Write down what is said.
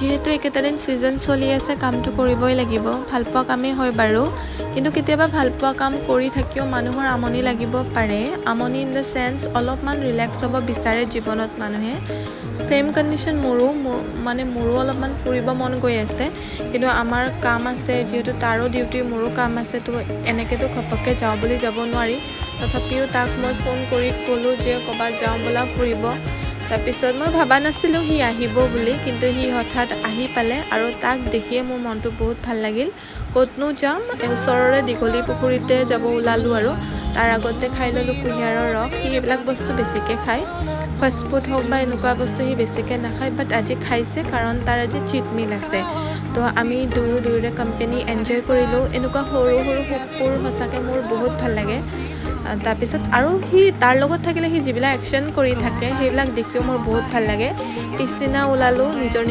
যেহেতু একেটা দিন সিজন চলি আছে কামটো কৰিবই লাগিব ভাল পোৱা কামেই হয় বাৰু কিন্তু কেতিয়াবা ভাল পোৱা কাম কৰি থাকিও মানুহৰ আমনি লাগিব পাৰে আমনি ইন দ্য সেন্স অলপমান ৰিলেক্স হ'ব বিচাৰে জীৱনত মানুহে সেম কন্ডিশন মোৰো অলপমান ফুৰিব মন গৈ আছে কিন্তু আমাৰ কাম আছে যেহেতু তাৰো ডিউটি মোৰো কাম আছে তো এনেকেতো খপককে যাওঁ বুলি যাব নোৱাৰি তথাপিও তাক মই ফোন কৰি ক'লো যে ক'বাত যাওঁ বলা ফুৰিব তাৰপিছত মই ভাবা নাছিলোঁ সি আহিব বুলি কিন্তু সি হঠাৎ আহি পালে আৰু তাক দেখিয়ে মোৰ মনটো বহুত ভাল লাগিল ক'তনো যাম ওচৰৰে দীঘলী পুখুৰীতে যাব ওলালোঁ আৰু তাৰ আগতে খাই ল'লোঁ কুঁহিয়াৰৰ ৰস সি এইবিলাক বস্তু বেছিকৈ খায় ফাষ্ট ফুড হওক বা এনেকুৱা বস্তু সি বেছিকৈ নাখায় বাট আজি খাইছে কাৰণ তাৰ আজি চিট মিল আছে তো আমি দুয়োৰে কোম্পানী এনজয় কৰিলোঁ এনেকুৱা সৰু সৰু সুখবোৰ সঁচাকৈ মোৰ বহুত ভাল লাগে তাৰপিছত আৰু সি তাৰ লগত থাকিলে সি যিবিলাক একশ্যন কৰি থাকে সেইবিলাক দেখিও মোৰ বহুত ভাল লাগে পিছদিনা ওলালোঁ নিজৰ